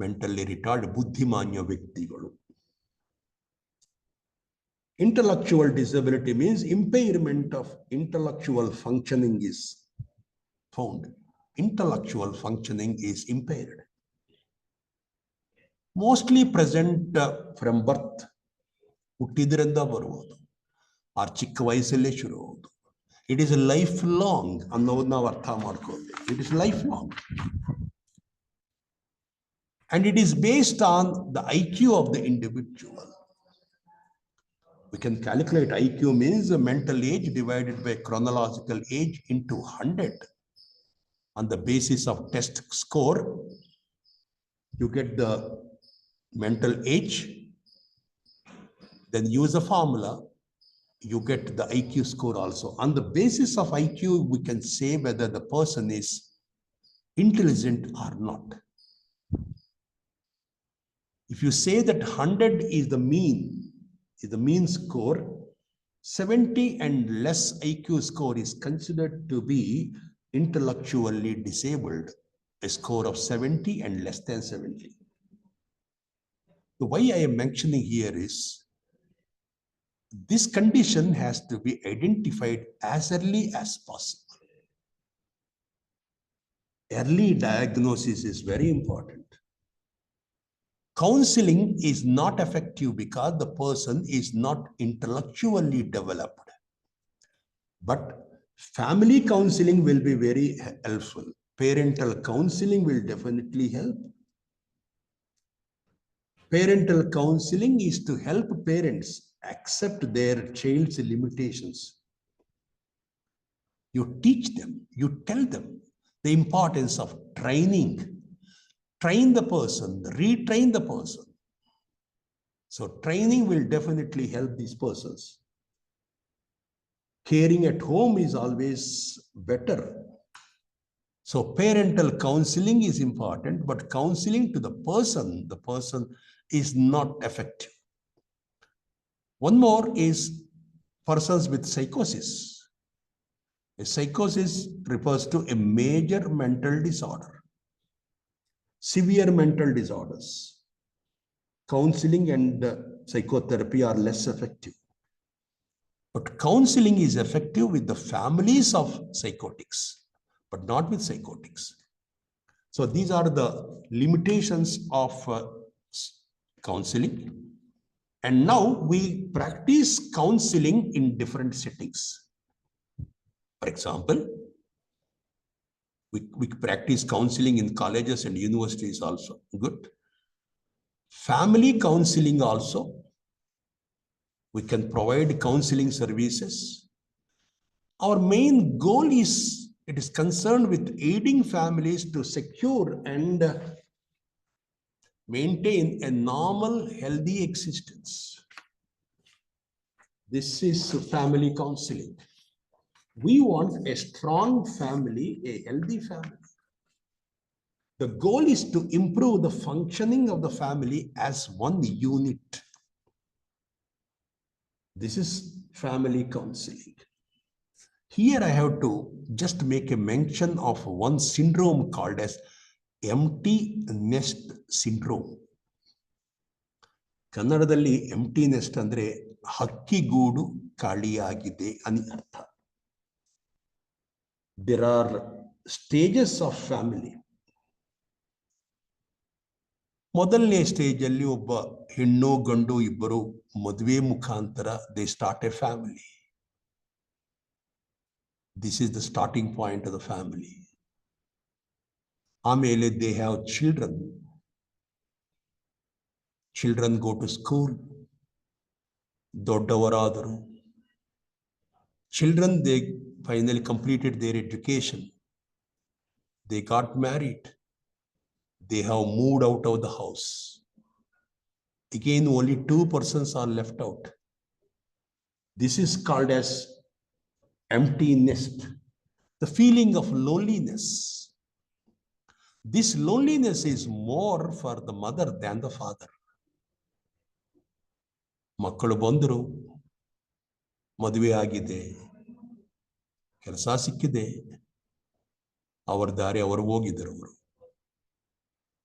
mentally retarded, ಬುದ್ಧಿಮಾನ್ಯ ವ್ಯಕ್ತಿಗಳು. Intellectual disability means impairment of intellectual functioning is found. Intellectual functioning is impaired. Mostly present from birth. ಹುಟ್ಟಿದ್ರಿಂದ ಬರುವುದು. ಆ ಚಿಕ್ಕ ವಯಸ್ಸಲ್ಲೇ ಶುರು ಆಗೋದು. It is lifelong ಅನ್ನೋದು ನಾವು ಅರ್ಥ ಮಾಡ್ಕೋಬೇಕು. It is lifelong. And it is based on the IQ of the individual. We can calculate IQ means the mental age divided by chronological age into 100. On the basis of test score, you get the mental age, then use a formula, you get the IQ score also. On the basis of IQ, we can say whether the person is intelligent or not. If you say that 100 is the mean score, 70 and less IQ score is considered to be intellectually disabled, a score of 70 and less than 70. The why I am mentioning here is this condition has to be identified as early as possible. Early diagnosis is very important. Counseling is not effective because the person is not intellectually developed. But family counseling will be very helpful. Parental counseling will definitely help. Parental counseling is to help parents accept their child's limitations. You teach them, you tell them the importance of training. Train the person, retrain the person. So training will definitely help these persons. Caring at home is always better. So parental counseling is important, but counseling to the person is not effective. One more is persons with psychosis. A psychosis refers to a major mental disorder. Severe mental disorders. Counseling and psychotherapy are less effective. But counseling is effective with the families of psychotics, but not with psychotics. So these are the limitations of counseling. And now we practice counseling in different settings. For example, we practice counseling in colleges and universities also. Good. Family counseling also. We can provide counseling services. Our main goal is, it is concerned with aiding families to secure and maintain a normal, healthy existence. This is family counseling. We want a strong family, a healthy family. The goal is to improve the functioning of the family as one unit. This is family counseling. Here I have to just make a mention of one syndrome called as empty nest syndrome. ಕನ್ನಡದಲ್ಲಿ empty nest ಅಂದ್ರೆ ಹಕ್ಕಿಗೂಡು ಖಾಲಿಯಾಗಿದೆ అని ಅರ್ಥ. There are stages of family. ಮೊದಲನೇ stage ಅಲ್ಲಿ ಒಬ್ಬ ಹೆಣ್ಣು ಗಂಡು ಇಬ್ಬರು ಮದುವೆ ಮುಖಾಂತರ they start a family. This is the starting point of the family. ಆಮೇಲೆ they have children. Children go to school. ದೊಡ್ಡವರಾದರು. Children, they finally completed their education. They got married. They have moved out of the house. Again, only 2 persons are left out. This is called as empty nest. The feeling of loneliness. This loneliness is more for the mother than the father. ಮಕ್ಕಳು ಬಂದರು, ಮದುವೆ ಆಗಿದೆ, ಕೆಲಸ ಸಿಕ್ಕಿದೆ, ಅವರ ದಾರಿ ಅವರು ಹೋಗಿದ್ದರು. ಅವರು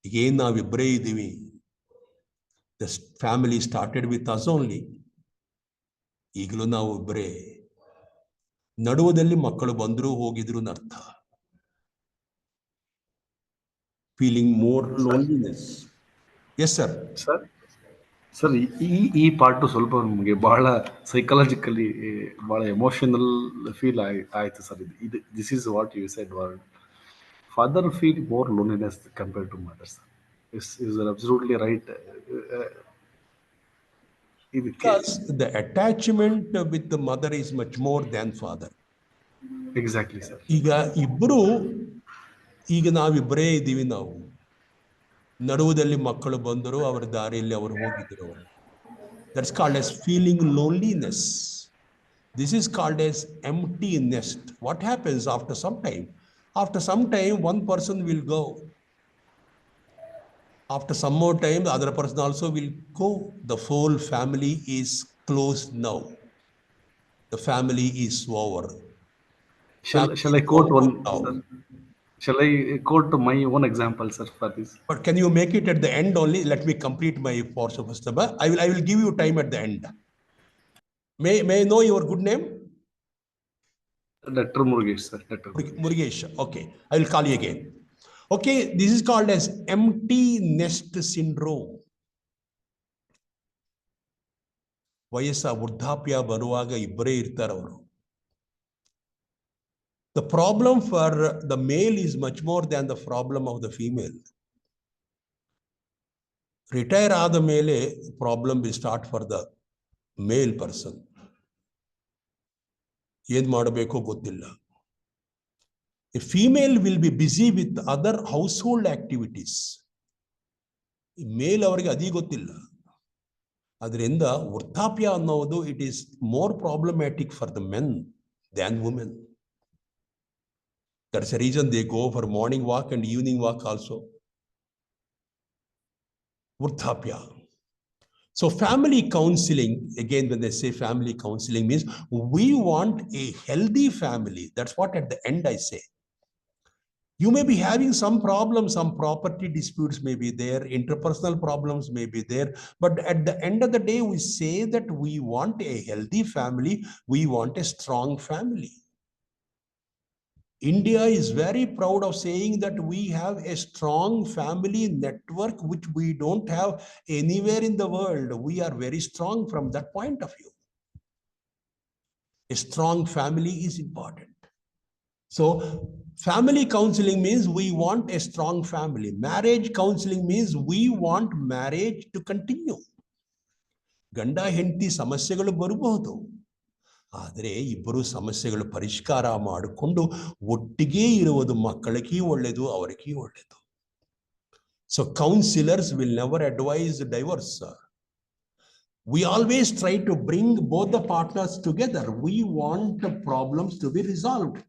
ಈಗೇನು ನಾವಿಬ್ಬರೇ ಇದ್ದೀವಿ. The family started with us only. ಈಗಲೂ ನಾವು ಇಬ್ಬರೇ. ನಡುವದಲ್ಲಿ ಮಕ್ಕಳು ಬಂದರು ಹೋಗಿದ್ರು ಅರ್ಥ. Feeling more loneliness. Yes, sir. Sir ಈ ಪಾರ್ಟ್ ಸ್ವಲ್ಪ ನಮಗೆ ಬಹಳ ಸೈಕಾಲಜಿಕಲಿ ಬಹಳ ಎಮೋಷನಲ್ ಫೀಲ್ ಆಯ್ತು ಸರ್. ಇದು this is what you said word. Father feel more loneliness compared to mother. Is absolutely right. Because the attachment with the mother is much more than father. Exactly, sir. ಈಗ ನಾವಿಬ್ಬರೇ ಇದ್ದೀವಿ. ನಾವು ನಡುವದಲ್ಲಿ ಮಕ್ಕಳು ಬಂದರು, ಅವರ ದಾರಿಯಲ್ಲಿ ಅವರು ಹೋಗಿದ್ರು. ಅವರು that's called as feeling loneliness. This is called as empty nest. What happens after some time? After some time, one person will go. After some more time, the other person also will go. The whole family is closed now. The family is over. Shall I quote one, sir? Shall I quote my own example, sir, for this? But can you make it at the end only? Let me complete my portion first. I will give you time at the end. May I know your good name? Dr. Murugesh, sir. Murugesh. Okay, I will call you again. Okay, this is called as empty nest syndrome. ವಯಸ್ಸ ವೃದ್ಧಾಪ್ಯ ಬರುವಾಗ ಇಬ್ಬರೇ ಇರ್ತಾರೆ ಅವರು. The problem for the male is much more than the problem of the female. Retire ಆದ ಮೇಲೆ problem will start for the male person. ಏನ್ ಮಾಡಬೇಕೋ ಗೊತ್ತಿಲ್ಲ. A female will be busy with other household activities. ಮೇಲ್ ಅವರಿಗೆ ಅದೇ ಗೊತ್ತಿಲ್ಲ. ಅದರಿಂದ ವೃದ್ಧಾಪ್ಯ ಅನ್ನೋದು it is more problematic for the men than women. That's the reason they go for morning walk and evening walk also. Vurdhapya. So family counseling, again, when they say family counseling means we want a healthy family. That's what at the end I say. You may be having some problems, some property disputes may be there, interpersonal problems may be there, but at the end of the day, we say that we want a healthy family, we want a strong family. India is very proud of saying that we have a strong family network, which we don't have anywhere in the world. We are very strong from that point of view. A strong family is important. So family counseling means we want a strong family. Marriage counseling means we want marriage to continue. ಗಂಡ ಹೆಂಡತಿ ಸಮಸ್ಯೆಗಳು ಬರಬಹುದು, ಆದರೆ ಇಬ್ಬರು ಸಮಸ್ಯೆಗಳು ಪರಿಷ್ಕಾರ ಮಾಡಿಕೊಂಡು ಒಟ್ಟಿಗೆ ಇರುವುದು ಮಕ್ಕಳಿಗೆ ಒಳ್ಳೆಯದು, ಅವರಿಗೆ ಒಳ್ಳೆಯದು. So counselors will never advise divorce. We always try to bring both the partners together. We want the problems to be resolved.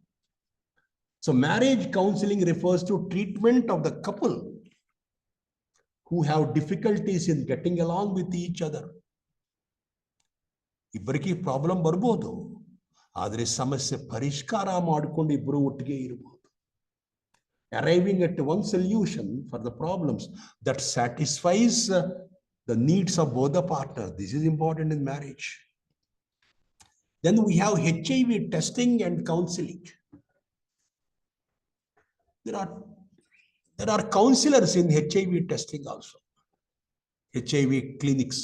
So marriage counseling refers to treatment of the couple who have difficulties in getting along with each other. ಇಬ್ಬರಿಗೆ problem ಬರ್ಬೋದು, ಆದರೆ ಸಮಸ್ಯೆ ಪರಿಷ್ಕಾರ ಮಾಡಿಕೊಂಡು ಇಬ್ಬರು ಒಟ್ಟಿಗೆ ಇರಬಹುದು. Arriving at one solution for the problems that satisfies the needs of both the partners. This is important in marriage. Then we have HIV testing and counseling. There are counselors in HIV testing also, HIV clinics.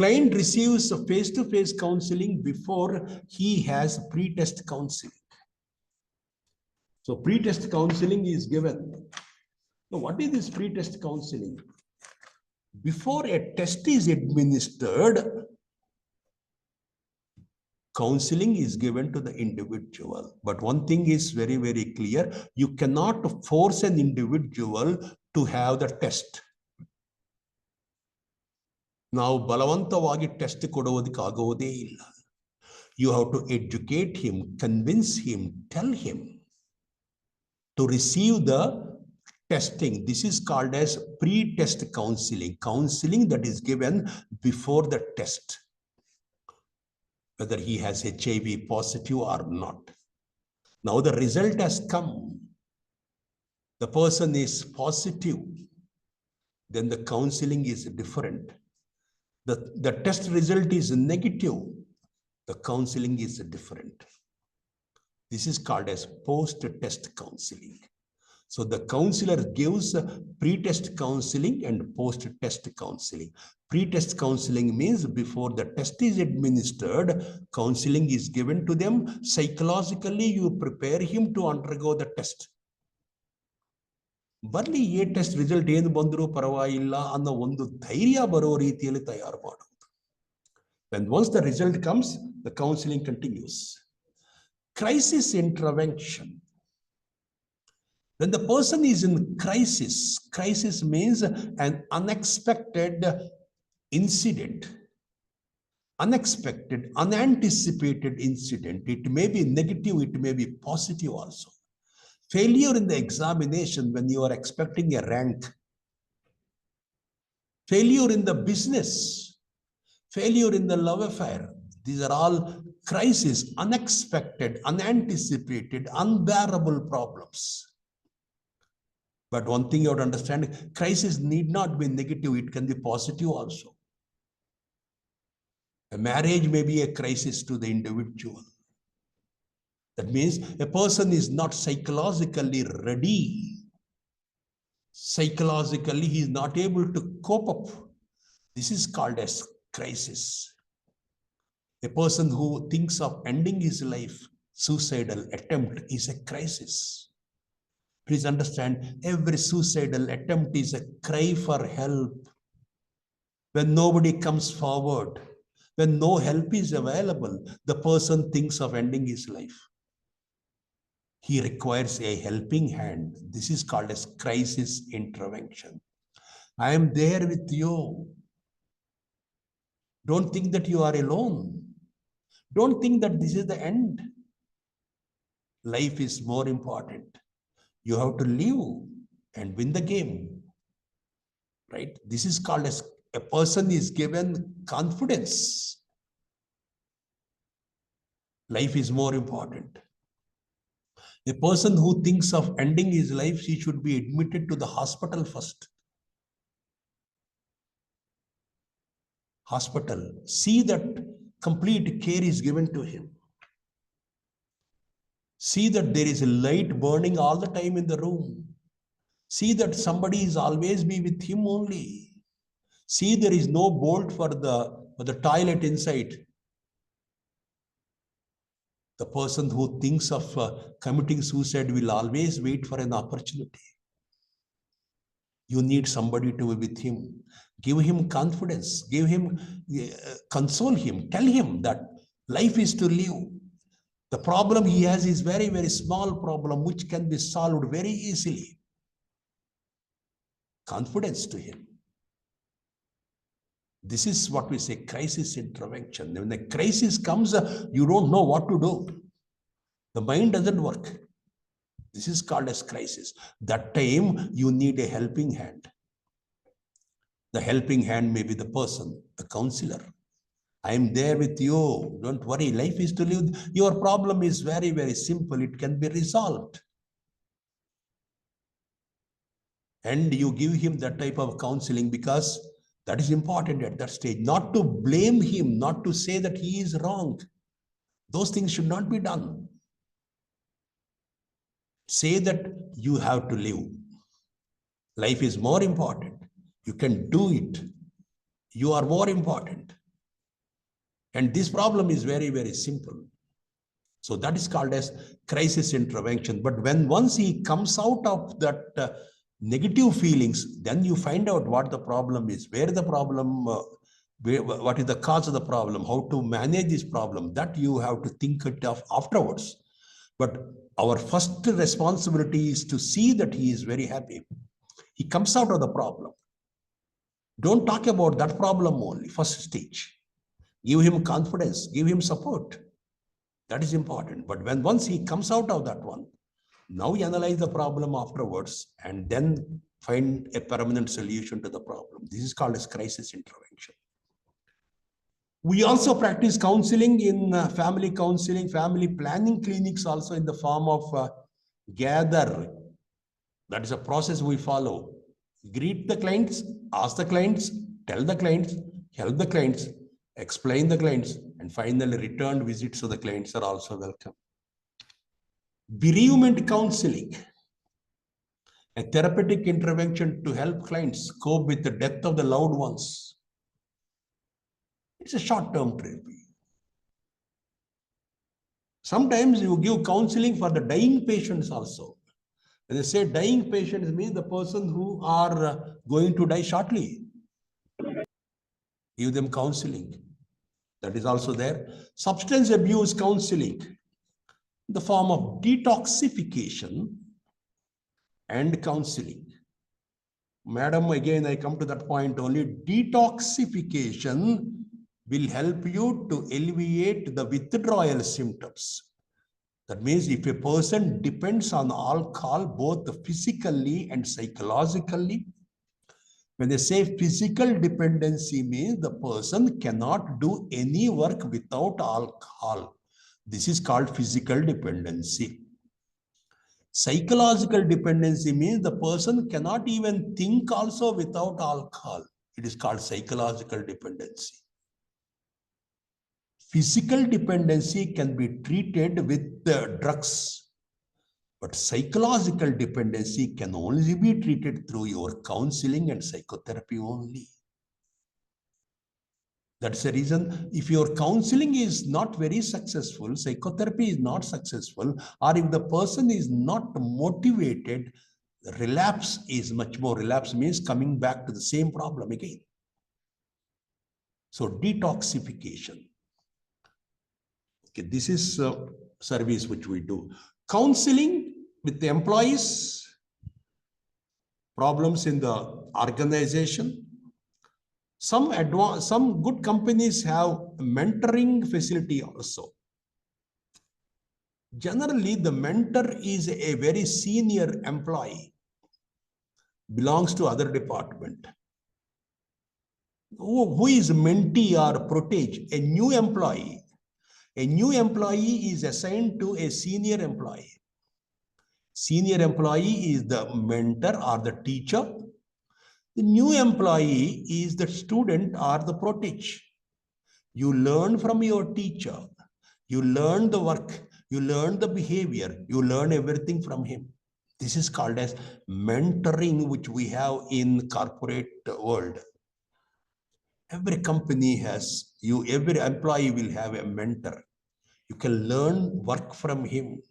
Client receives a face-to-face counseling before he has pre-test counseling. So pre-test counseling is given. Now, what is this pre-test counseling? Before a test is administered, counseling is given to the individual. But one thing is very, very clear. You cannot force an individual to have the test. ನಾವು ಬಲವಂತವಾಗಿ test ಕೊಡುವುದಕ್ಕಾಗುವುದೇ ಇಲ್ಲ. You have to educate him, convince him, tell him to receive the testing. This is called as pre-test counseling. Counseling that is given before the test, whether he has HIV positive or not. Now the result has come. The person is positive. Then the counseling is different. The test result is negative. The counseling is different. This is called as post-test counseling. So the counselor gives pre-test counseling and post-test counseling. Pre-test counseling means before the test is administered, counseling is given to them. Psychologically, you prepare him to undergo the test. ಬರ್ಲಿ A test result ಏನು ಬಂದರೂ ಪರವಾಗಿಲ್ಲ ಅನ್ನೋ ಒಂದು ಧೈರ್ಯ ಬರೋ ರೀತಿಯಲ್ಲಿ ತಯಾರು ಮಾಡೋದು. When once the result comes, the counseling continues. Crisis intervention. When the person is in crisis, crisis means an unexpected incident, unexpected, unanticipated incident. It may be negative, it may be positive also. Failure in the examination when you are expecting a rank, failure in the business, failure in the love affair. These are all crises, unexpected, unanticipated, unbearable problems. But one thing you have to understand, crisis need not be negative, it can be positive also. A marriage may be a crisis to the individual. That means a person is not psychologically ready. Psychologically, he is not able to cope up. This is called as crisis. A person who thinks of ending his life, suicidal attempt, is a crisis. Please understand, every suicidal attempt is a cry for help. When nobody comes forward, when no help is available, the person thinks of ending his life. He requires a helping hand. This is called as crisis intervention. I am there with you. Don't think that you are alone. Don't think that this is the end. Life is more important. You have to live and win the game. Right? This is called as a person is given confidence. Life is more important. A person who thinks of ending his life, he should be admitted to the hospital first. Hospital. See that complete care is given to him. See that there is a light burning all the time in the room. See that somebody is always be with him only. See there is no bolt for the toilet inside. The person who thinks of committing suicide will always wait for an opportunity. You need somebody to be with him. Give him confidence. Give him, console him. Tell him that life is to live. The problem he has is very, very small problem which can be solved very easily. Confidence to him. This is what we say crisis intervention. When the crisis comes, you don't know what to do. The mind doesn't work. This is called as crisis. That time you need a helping hand. The helping hand may be the person, the counselor. I am there with you. Don't worry. Life is to live. Your problem is very, very simple. It can be resolved. And you give him that type of counseling because that is important at that stage. Not to blame him, not to say that he is wrong. Those things should not be done. Say that you have to live. Life is more important. You can do it. You are more important. And this problem is very, very simple. So that is called as crisis intervention. But when once he comes out of that negative feelings, then you find out what the problem is, where the problem, what is the cause of the problem, how to manage this problem. That you have to think it of afterwards. But our first responsibility is to see that he is very happy. He comes out of the problem. Don't talk about that problem only, first stage. Give him confidence, give him support. That is important. But when once he comes out of that one, now you analyze the problem afterwards and then find a permanent solution to the problem. This is called as crisis intervention. We also practice counseling in family counseling, family planning clinics also in the form of gather. That is a process we follow. Greet the clients, ask the clients, tell the clients, help the clients, explain the clients, and finally return visits to the clients are also welcome. Bereavement counseling, a therapeutic intervention to help clients cope with the death of the loved ones. It's a short-term therapy. Sometimes you give counseling for the dying patients also. When they say dying patients, means the person who are going to die shortly. Give them counseling. That is also there. Substance abuse counseling, the form of detoxification and counseling. Madam, again, I come to that point only. Detoxification will help you to alleviate the withdrawal symptoms. That means if a person depends on alcohol, both physically and psychologically, when they say physical dependency means the person cannot do any work without alcohol. This is called physical dependency. Psychological dependency means the person cannot even think also without alcohol. It is called psychological dependency. Physical dependency can be treated with drugs, but psychological dependency can only be treated through your counseling and psychotherapy only. That's the reason if your counseling is not very successful, psychotherapy is not successful, or if the person is not motivated, relapse is much more. Relapse means coming back to the same problem again. So detoxification. Okay, this is service which we do. Counseling with the employees, problems in the organization. Some good companies have mentoring facility also. Generally, the mentor is a very senior employee, belongs to other department. Who is mentee or protege? A new employee. A new employee is assigned to a senior employee. Senior employee is the mentor or the teacher. The new employee is the student or the protege. You learn from your teacher. You learn the work. You learn the behavior. You learn everything from him. This is called as mentoring, which we have in corporate world. Every company has every employee will have a mentor. You can learn work from him.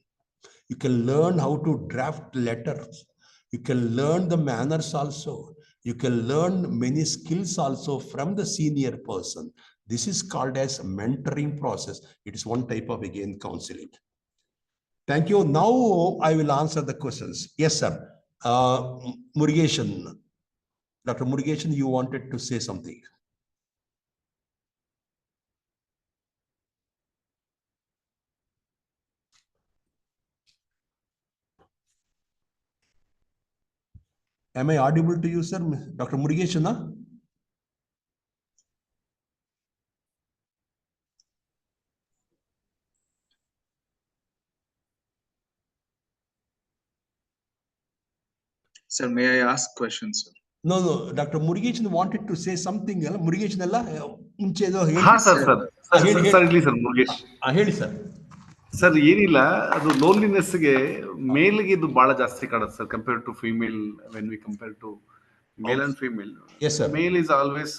You can learn how to draft letters. You can learn the manners also. You can learn many skills also from the senior person. This is called as mentoring process. It is one type of, again, counseling. Thank you. Now I will answer the questions. Yes, sir. Murugesan. Dr. Murugesan, you wanted to say something. Am I audible to you, sir? Dr. Murugesan? Sir, may I ask questions, sir? No. Dr. Murugesan wanted to say something. Murugesan alla ಹೇಳಿ sir. Sir ಏನಿಲ್ಲ, ಅದು ಲೋನ್ಲಿನೆಸ್ಗೆ ಮೇಲ್ಗೆ ಇದು ಬಹಳ ಜಾಸ್ತಿ ಕಾಣುತ್ತೆ sir compare to female. When we compare to male and female, male is always